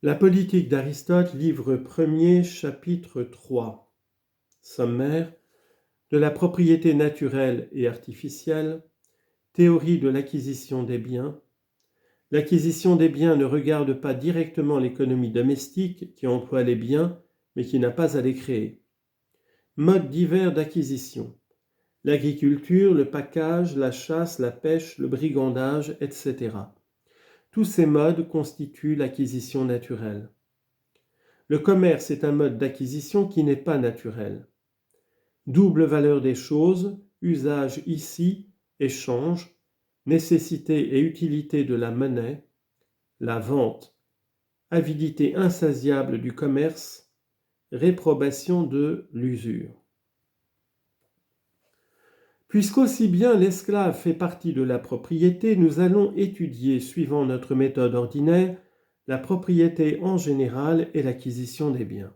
La politique d'Aristote, livre 1er, chapitre 3. Sommaire. De la propriété naturelle et artificielle. Théorie de l'acquisition des biens. L'acquisition des biens ne regarde pas directement l'économie domestique qui emploie les biens, mais qui n'a pas à les créer. Modes divers d'acquisition. L'agriculture, le package, la chasse, la pêche, le brigandage, etc. Tous ces modes constituent l'acquisition naturelle. Le commerce est un mode d'acquisition qui n'est pas naturel. Double valeur des choses, usage ici, échange, nécessité et utilité de la monnaie, la vente, avidité insatiable du commerce, réprobation de l'usure. Puisqu'aussi bien l'esclave fait partie de la propriété, nous allons étudier, suivant notre méthode ordinaire, la propriété en général et l'acquisition des biens.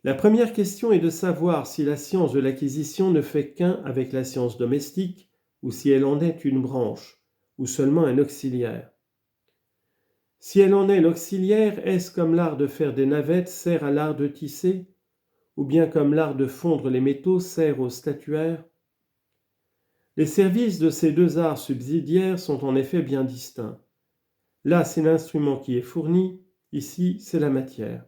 La première question est de savoir si la science de l'acquisition ne fait qu'un avec la science domestique, ou si elle en est une branche, ou seulement un auxiliaire. Si elle en est l'auxiliaire, est-ce comme l'art de faire des navettes sert à l'art de tisser, ou bien comme l'art de fondre les métaux sert au statuaire? Les services de ces deux arts subsidiaires sont en effet bien distincts. Là, c'est l'instrument qui est fourni, ici, c'est la matière.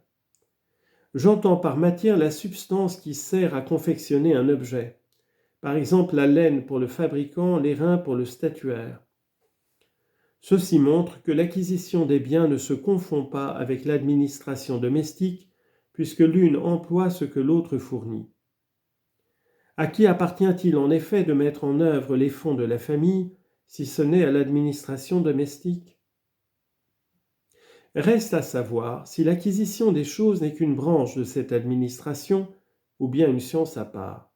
J'entends par matière la substance qui sert à confectionner un objet. Par exemple, la laine pour le fabricant, l'airain pour le statuaire. Ceci montre que l'acquisition des biens ne se confond pas avec l'administration domestique, puisque l'une emploie ce que l'autre fournit. À qui appartient-il en effet de mettre en œuvre les fonds de la famille, si ce n'est à l'administration domestique ? Reste à savoir si l'acquisition des choses n'est qu'une branche de cette administration ou bien une science à part.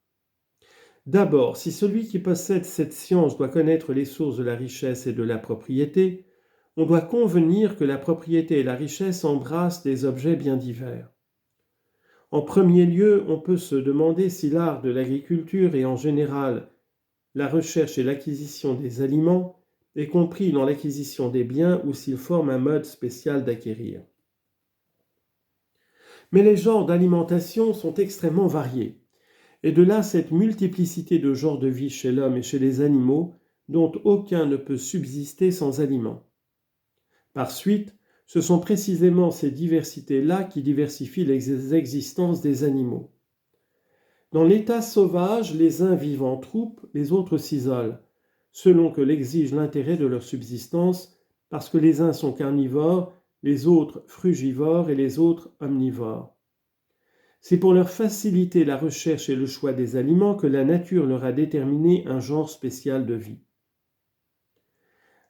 D'abord, si celui qui possède cette science doit connaître les sources de la richesse et de la propriété, on doit convenir que la propriété et la richesse embrassent des objets bien divers. En premier lieu, on peut se demander si l'art de l'agriculture et en général la recherche et l'acquisition des aliments est compris dans l'acquisition des biens ou s'il forme un mode spécial d'acquérir. Mais les genres d'alimentation sont extrêmement variés, et de là cette multiplicité de genres de vie chez l'homme et chez les animaux, dont aucun ne peut subsister sans aliments. Par suite, ce sont précisément ces diversités-là qui diversifient les existences des animaux. Dans l'état sauvage, les uns vivent en troupe, les autres s'isolent, selon que l'exige l'intérêt de leur subsistance, parce que les uns sont carnivores, les autres frugivores et les autres omnivores. C'est pour leur faciliter la recherche et le choix des aliments que la nature leur a déterminé un genre spécial de vie.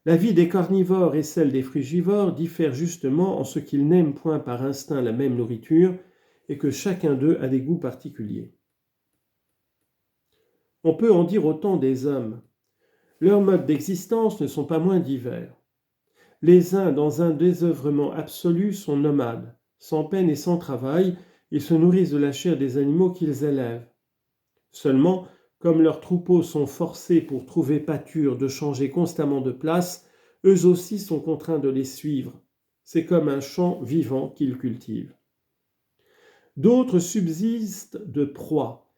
La vie des carnivores et celle des frugivores diffèrent justement en ce qu'ils n'aiment point par instinct la même nourriture et que chacun d'eux a des goûts particuliers. On peut en dire autant des hommes. Leurs modes d'existence ne sont pas moins divers. Les uns, dans un désœuvrement absolu, sont nomades. Sans peine et sans travail, ils se nourrissent de la chair des animaux qu'ils élèvent. Seulement, comme leurs troupeaux sont forcés pour trouver pâture de changer constamment de place, eux aussi sont contraints de les suivre. C'est comme un champ vivant qu'ils cultivent. D'autres subsistent de proie,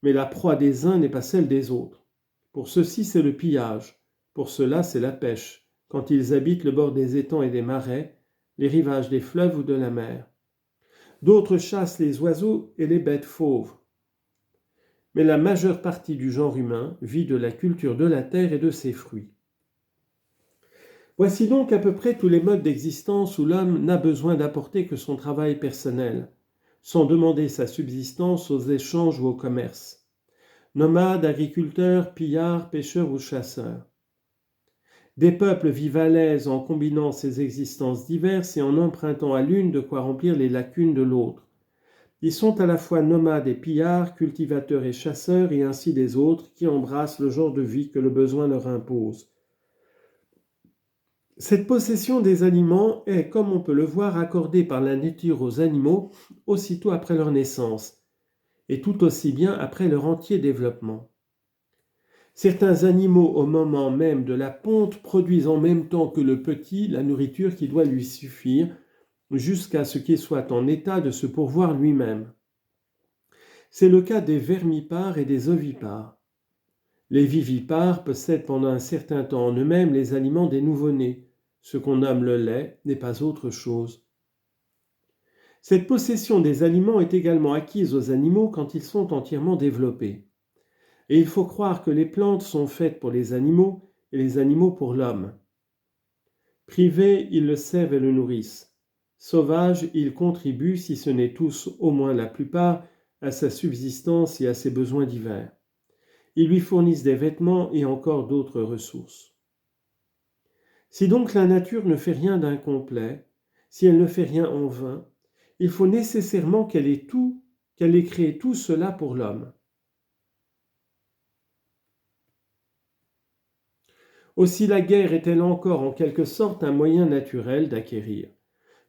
mais la proie des uns n'est pas celle des autres. Pour ceux-ci, c'est le pillage. Pour ceux-là, c'est la pêche, quand ils habitent le bord des étangs et des marais, les rivages des fleuves ou de la mer. D'autres chassent les oiseaux et les bêtes fauves. Mais la majeure partie du genre humain vit de la culture de la terre et de ses fruits. Voici donc à peu près tous les modes d'existence où l'homme n'a besoin d'apporter que son travail personnel, sans demander sa subsistance aux échanges ou au commerce. Nomades, agriculteurs, pillards, pêcheurs ou chasseurs. Des peuples vivent à l'aise en combinant ces existences diverses et en empruntant à l'une de quoi remplir les lacunes de l'autre. Ils sont à la fois nomades et pillards, cultivateurs et chasseurs, et ainsi des autres qui embrassent le genre de vie que le besoin leur impose. Cette possession des aliments est, comme on peut le voir, accordée par la nature aux animaux aussitôt après leur naissance, et tout aussi bien après leur entier développement. Certains animaux, au moment même de la ponte, produisent en même temps que le petit la nourriture qui doit lui suffire, jusqu'à ce qu'il soit en état de se pourvoir lui-même. C'est le cas des vermipares et des ovipares. Les vivipares possèdent pendant un certain temps en eux-mêmes les aliments des nouveau-nés. Ce qu'on nomme le lait n'est pas autre chose. Cette possession des aliments est également acquise aux animaux quand ils sont entièrement développés. Et il faut croire que les plantes sont faites pour les animaux et les animaux pour l'homme. Privés, ils le servent et le nourrissent. Sauvages, ils contribuent, si ce n'est tous, au moins la plupart, à sa subsistance et à ses besoins divers. Ils lui fournissent des vêtements et encore d'autres ressources. Si donc la nature ne fait rien d'incomplet, si elle ne fait rien en vain, il faut nécessairement qu'elle ait créé tout cela pour l'homme. Aussi la guerre est-elle encore en quelque sorte un moyen naturel d'acquérir,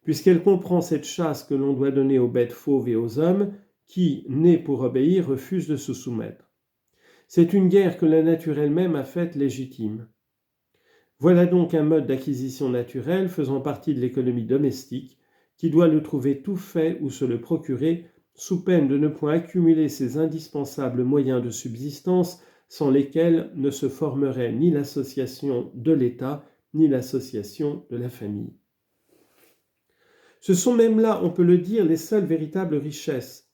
puisqu'elle comprend cette chasse que l'on doit donner aux bêtes fauves et aux hommes qui, nés pour obéir, refusent de se soumettre. C'est une guerre que la nature elle-même a faite légitime. Voilà donc un mode d'acquisition naturelle faisant partie de l'économie domestique qui doit le trouver tout fait ou se le procurer sous peine de ne point accumuler ces indispensables moyens de subsistance sans lesquels ne se formerait ni l'association de l'État ni l'association de la famille. Ce sont même là, on peut le dire, les seules véritables richesses,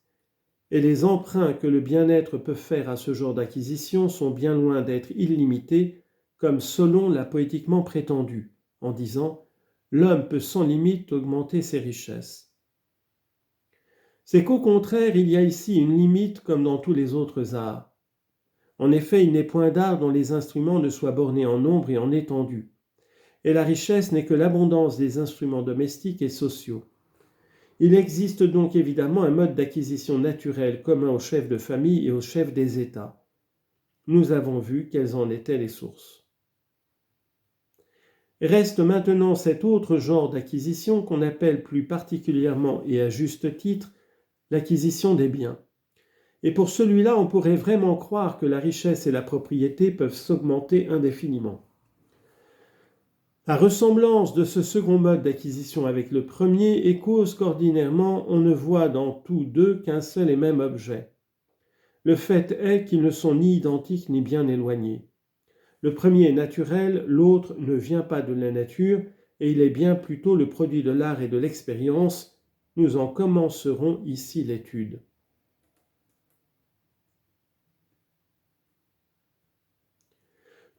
et les emprunts que le bien-être peut faire à ce genre d'acquisition sont bien loin d'être illimités, comme Solon l'a poétiquement prétendu, en disant « L'homme peut sans limite augmenter ses richesses ». C'est qu'au contraire, il y a ici une limite comme dans tous les autres arts. En effet, il n'est point d'art dont les instruments ne soient bornés en nombre et en étendue. Et la richesse n'est que l'abondance des instruments domestiques et sociaux. Il existe donc évidemment un mode d'acquisition naturel commun aux chefs de famille et aux chefs des États. Nous avons vu quelles en étaient les sources. Reste maintenant cet autre genre d'acquisition qu'on appelle plus particulièrement et à juste titre l'acquisition des biens. Et pour celui-là, on pourrait vraiment croire que la richesse et la propriété peuvent s'augmenter indéfiniment. La ressemblance de ce second mode d'acquisition avec le premier est cause qu'ordinairement on ne voit dans tous deux qu'un seul et même objet. Le fait est qu'ils ne sont ni identiques ni bien éloignés. Le premier est naturel, l'autre ne vient pas de la nature, et il est bien plutôt le produit de l'art et de l'expérience. Nous en commencerons ici l'étude.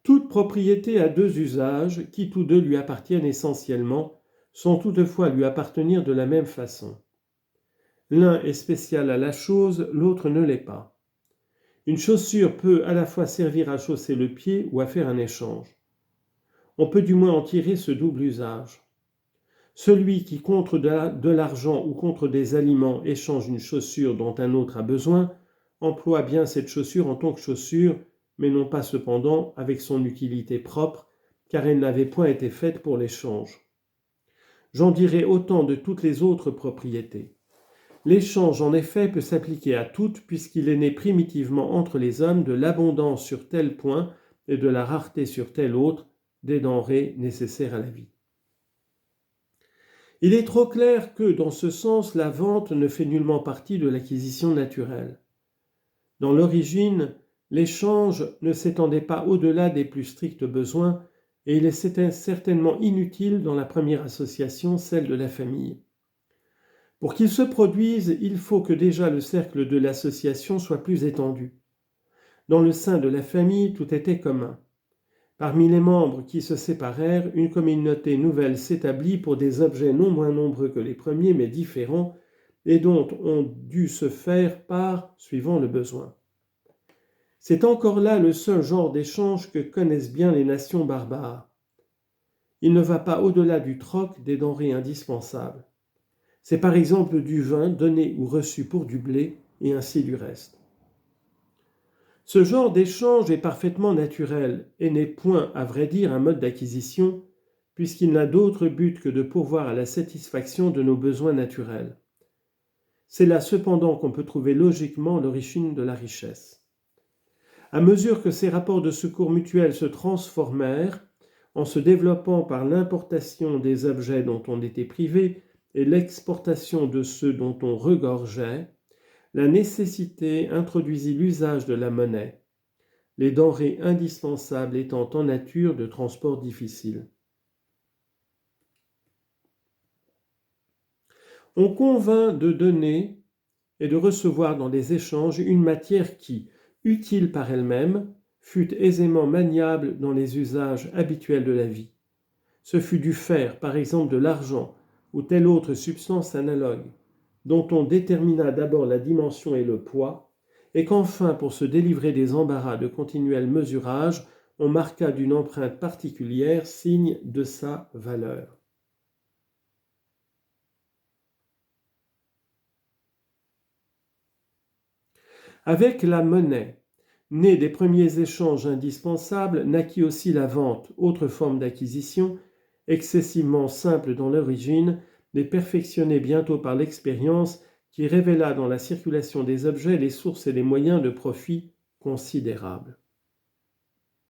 Toute propriété a deux usages, qui tous deux lui appartiennent essentiellement, sans toutefois lui appartenir de la même façon. L'un est spécial à la chose, l'autre ne l'est pas. Une chaussure peut à la fois servir à chausser le pied ou à faire un échange. On peut du moins en tirer ce double usage. Celui qui contre de l'argent ou contre des aliments échange une chaussure dont un autre a besoin, emploie bien cette chaussure en tant que chaussure, mais non pas cependant avec son utilité propre, car elle n'avait point été faite pour l'échange. J'en dirai autant de toutes les autres propriétés. L'échange, en effet, peut s'appliquer à toutes, puisqu'il est né primitivement entre les hommes de l'abondance sur tel point et de la rareté sur tel autre des denrées nécessaires à la vie. Il est trop clair que, dans ce sens, la vente ne fait nullement partie de l'acquisition naturelle. Dans l'origine, l'échange ne s'étendait pas au-delà des plus stricts besoins, et il est certainement inutile dans la première association, celle de la famille. Pour qu'il se produise, il faut que déjà le cercle de l'association soit plus étendu. Dans le sein de la famille, tout était commun. Parmi les membres qui se séparèrent, une communauté nouvelle s'établit pour des objets non moins nombreux que les premiers, mais différents, et dont on dut se faire part suivant le besoin. C'est encore là le seul genre d'échange que connaissent bien les nations barbares. Il ne va pas au-delà du troc des denrées indispensables. C'est par exemple du vin donné ou reçu pour du blé, et ainsi du reste. Ce genre d'échange est parfaitement naturel et n'est point, à vrai dire, un mode d'acquisition, puisqu'il n'a d'autre but que de pourvoir à la satisfaction de nos besoins naturels. C'est là cependant qu'on peut trouver logiquement l'origine de la richesse. À mesure que ces rapports de secours mutuels se transformèrent, en se développant par l'importation des objets dont on était privé, et l'exportation de ceux dont on regorgeait, la nécessité introduisit l'usage de la monnaie, les denrées indispensables étant en nature de transport difficile. On convint de donner et de recevoir dans les échanges une matière qui, utile par elle-même, fut aisément maniable dans les usages habituels de la vie. Ce fut du fer, par exemple de l'argent, ou telle autre substance analogue, dont on détermina d'abord la dimension et le poids, et qu'enfin, pour se délivrer des embarras de continuel mesurage, on marqua d'une empreinte particulière signe de sa valeur. Avec la monnaie, née des premiers échanges indispensables, naquit aussi la vente, autre forme d'acquisition, excessivement simple dans l'origine, mais perfectionnée bientôt par l'expérience qui révéla dans la circulation des objets les sources et les moyens de profit considérables.